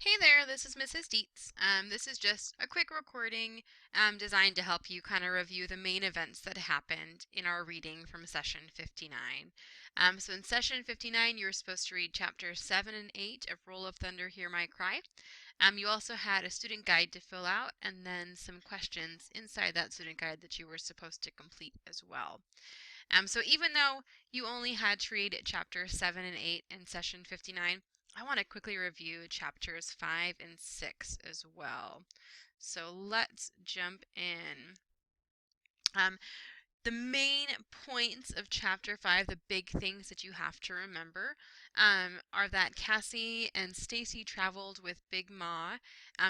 Hey there, this is Mrs. Dietz. This is just a quick recording designed to help you kind of review the main events that happened in our reading from session 59. So in session 59, you were supposed to read chapters 7 and 8 of Roll of Thunder, Hear My Cry. You also had a student guide to fill out and then some questions inside that student guide that you were supposed to complete as well. So even though you only had to read chapters 7 and 8 in session 59, I want to quickly review chapters 5 and 6 as well. So let's jump in. Um, the main points of chapter 5, the big things that you have to remember, are that Cassie and Stacy traveled with Big Ma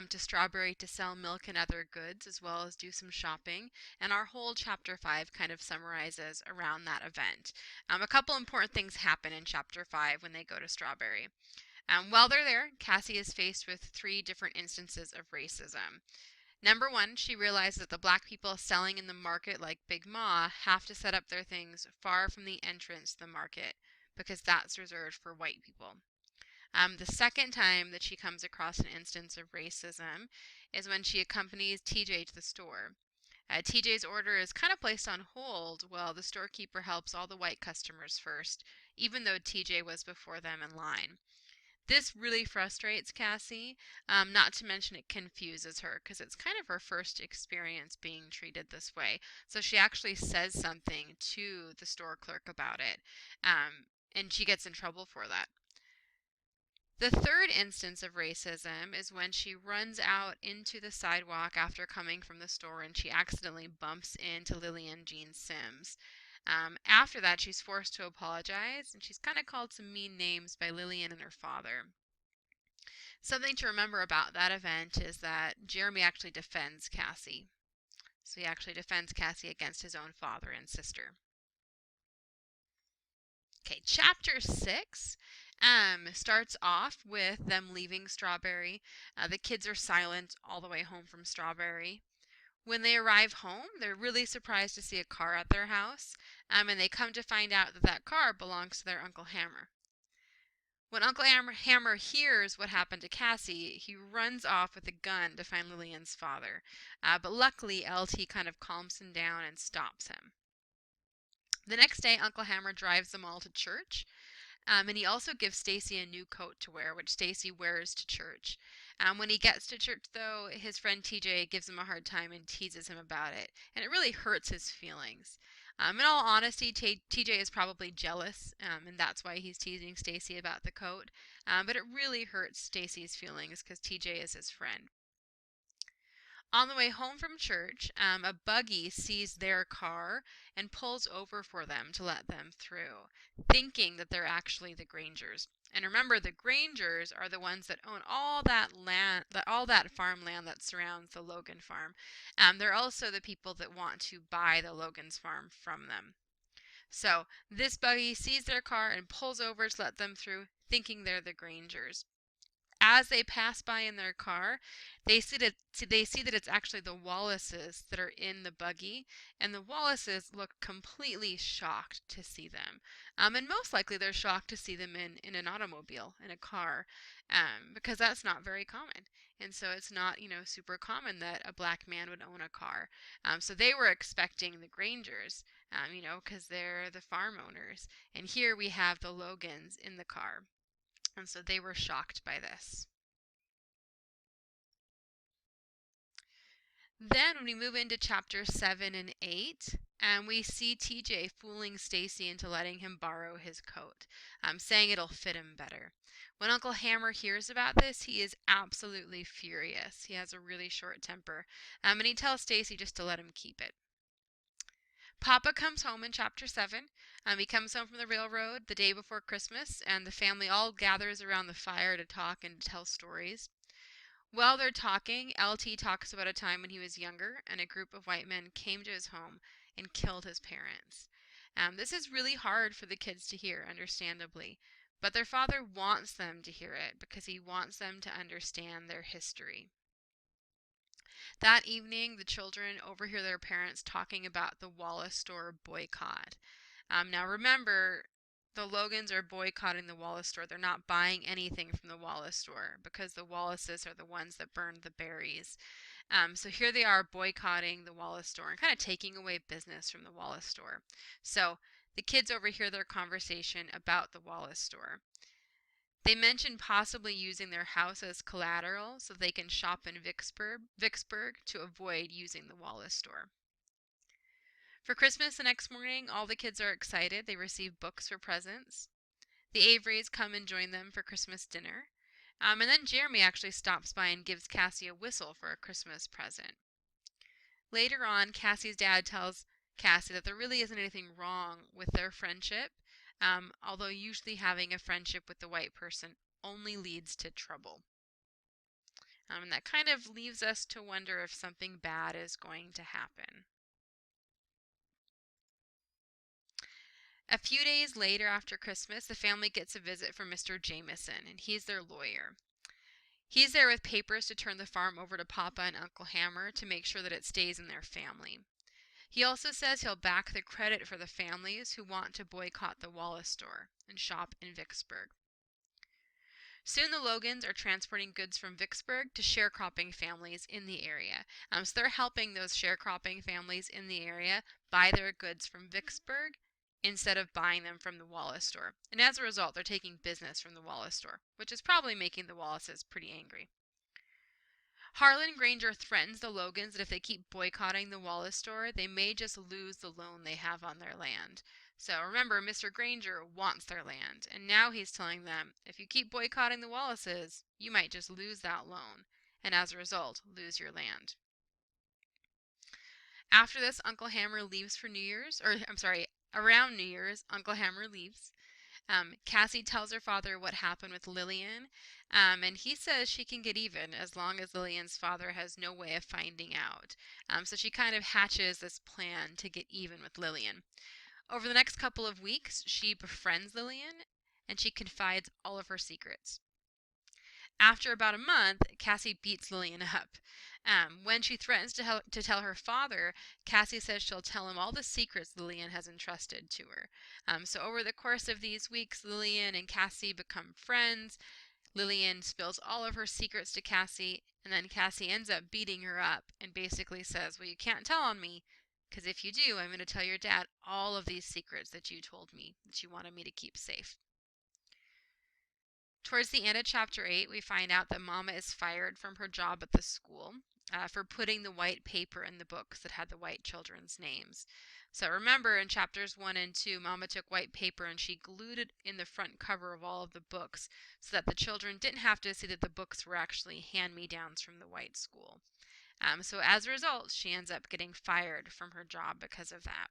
to Strawberry to sell milk and other goods, as well as do some shopping. And our whole chapter 5 kind of summarizes around that event. A couple important things happen in chapter 5 when they go to Strawberry. While they're there, Cassie is faced with 3 different instances of racism. Number one, she realized that the black people selling in the market like Big Ma have to set up their things far from the entrance to the market because that's reserved for white people. The second time that she comes across an instance of racism is when she accompanies TJ to the store. TJ's order is kind of placed on hold while the storekeeper helps all the white customers first, even though TJ was before them in line. This really frustrates Cassie, not to mention it confuses her because it's kind of her first experience being treated this way. So she actually says something to the store clerk about it, and she gets in trouble for that. The third instance of racism is when she runs out into the sidewalk after coming from the store and she accidentally bumps into Lillian Jean Sims. After that, she's forced to apologize and she's kind of called some mean names by Lillian and her father. Something to remember about that event is that Jeremy actually defends Cassie. So he actually defends Cassie against his own father and sister. Okay, chapter 6 starts off with them leaving Strawberry. The kids are silent all the way home from Strawberry. When they arrive home, they're really surprised to see a car at their house, and they come to find out that that car belongs to their Uncle Hammer. When Uncle Hammer hears what happened to Cassie, he runs off with a gun to find Lillian's father. But luckily, LT kind of calms him down and stops him. The next day, Uncle Hammer drives them all to church. And he also gives Stacy a new coat to wear, which Stacy wears to church. When he gets to church, though, his friend TJ gives him a hard time and teases him about it, and it really hurts his feelings. In all honesty, TJ is probably jealous, and that's why he's teasing Stacy about the coat. But it really hurts Stacy's feelings because TJ is his friend. On the way home from church, a buggy sees their car and pulls over for them to let them through, thinking that they're actually the Grangers. And remember, the Grangers are the ones that own all that land, all that farmland that surrounds the Logan farm. They're also the people that want to buy the Logan's farm from them. So this buggy sees their car and pulls over to let them through, thinking they're the Grangers. As they pass by in their car, they see that it's actually the Wallaces that are in the buggy, and the Wallaces look completely shocked to see them. And most likely they're shocked to see them in an automobile, in a car, because that's not very common. And so it's not, super common that a black man would own a car. So they were expecting the Grangers, because they're the farm owners. And here we have the Logans in the car. And so they were shocked by this. Then when we move into chapter 7 and 8, we see TJ fooling Stacy into letting him borrow his coat, saying it'll fit him better. When Uncle Hammer hears about this, he is absolutely furious. He has a really short temper, and he tells Stacy just to let him keep it. Papa comes home in chapter 7. He comes home from the railroad the day before Christmas, and the family all gathers around the fire to talk and to tell stories. While they're talking, LT talks about a time when he was younger and a group of white men came to his home and killed his parents. This is really hard for the kids to hear, understandably, but their father wants them to hear it because he wants them to understand their history. That evening, the children overhear their parents talking about the Wallace store boycott. Now remember, the Logans are boycotting the Wallace store. They're not buying anything from the Wallace store because the Wallaces are the ones that burned the berries. So here they are boycotting the Wallace store and kind of taking away business from the Wallace store. So the kids overhear their conversation about the Wallace store. They mention possibly using their house as collateral so they can shop in Vicksburg to avoid using the Wallace store. For Christmas the next morning, all the kids are excited. They receive books for presents. The Averys come and join them for Christmas dinner. And then Jeremy actually stops by and gives Cassie a whistle for a Christmas present. Later on, Cassie's dad tells Cassie that there really isn't anything wrong with their friendship, although usually having a friendship with the white person only leads to trouble. And that kind of leaves us to wonder if something bad is going to happen. A few days later after Christmas, the family gets a visit from Mr. Jameson, and he's their lawyer. He's there with papers to turn the farm over to Papa and Uncle Hammer to make sure that it stays in their family. He also says he'll back the credit for the families who want to boycott the Wallace store and shop in Vicksburg. Soon the Logans are transporting goods from Vicksburg to sharecropping families in the area. So they're helping those sharecropping families in the area buy their goods from Vicksburg instead of buying them from the Wallace store. And as a result, they're taking business from the Wallace store, which is probably making the Wallaces pretty angry. Harlan Granger threatens the Logans that if they keep boycotting the Wallace store, they may just lose the loan they have on their land. So remember, Mr. Granger wants their land, and now he's telling them, if you keep boycotting the Wallaces, you might just lose that loan, and as a result, lose your land. After this, Uncle Hammer leaves for New Year's, around New Year's, Uncle Hammer leaves. Cassie tells her father what happened with Lillian, and he says she can get even as long as Lillian's father has no way of finding out. So she kind of hatches this plan to get even with Lillian. Over the next couple of weeks, she befriends Lillian, and she confides all of her secrets. After about a month, Cassie beats Lillian up. When she threatens to tell her father, Cassie says she'll tell him all the secrets Lillian has entrusted to her. So over the course of these weeks, Lillian and Cassie become friends. Lillian spills all of her secrets to Cassie, and then Cassie ends up beating her up and basically says, well, you can't tell on me, because if you do, I'm going to tell your dad all of these secrets that you told me, that you wanted me to keep safe. Towards the end of chapter 8, we find out that Mama is fired from her job at the school for putting the white paper in the books that had the white children's names. So remember in chapters 1 and 2, Mama took white paper and she glued it in the front cover of all of the books so that the children didn't have to see that the books were actually hand-me-downs from the white school. So as a result, she ends up getting fired from her job because of that.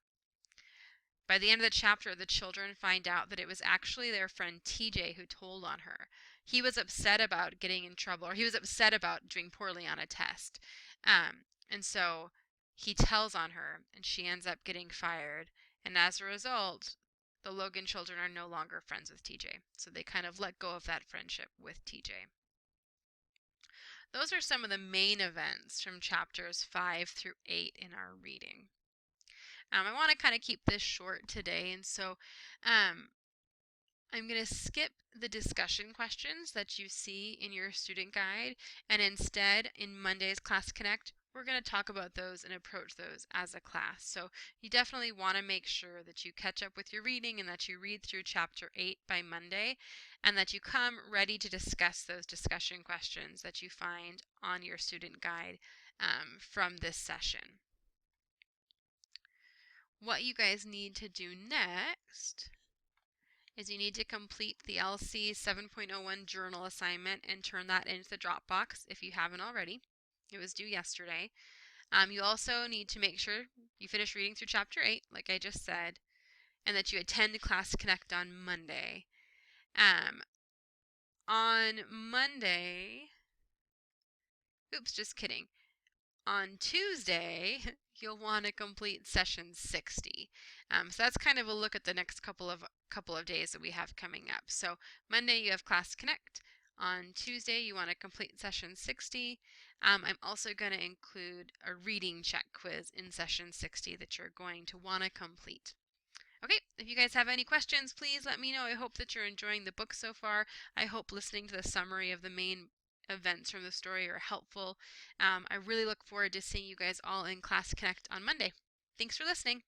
By the end of the chapter, the children find out that it was actually their friend TJ who told on her. He was upset about getting in trouble, or he was upset about doing poorly on a test. And so he tells on her, and she ends up getting fired. And as a result, the Logan children are no longer friends with TJ. So they kind of let go of that friendship with TJ. Those are some of the main events from chapters 5 through 8 in our reading. I want to kind of keep this short today, and so I'm going to skip the discussion questions that you see in your student guide, and instead in Monday's Class Connect, we're going to talk about those and approach those as a class. So you definitely want to make sure that you catch up with your reading and that you read through chapter 8 by Monday, and that you come ready to discuss those discussion questions that you find on your student guide from this session. What you guys need to do next is you need to complete the LC 7.01 journal assignment and turn that into the Dropbox if you haven't already. It was due yesterday. You also need to make sure you finish reading through chapter 8, like I just said, and that you attend Class Connect on Monday. On Monday, just kidding. On Tuesday, you'll want to complete session 60. So that's kind of a look at the next couple of days that we have coming up. So Monday you have Class Connect. On Tuesday you want to complete session 60. I'm also going to include a reading check quiz in session 60 that you're going to want to complete. Okay, if you guys have any questions, please let me know. I hope that you're enjoying the book so far. I hope listening to the summary of the main events from the story are helpful. I really look forward to seeing you guys all in Class Connect on Monday. Thanks for listening.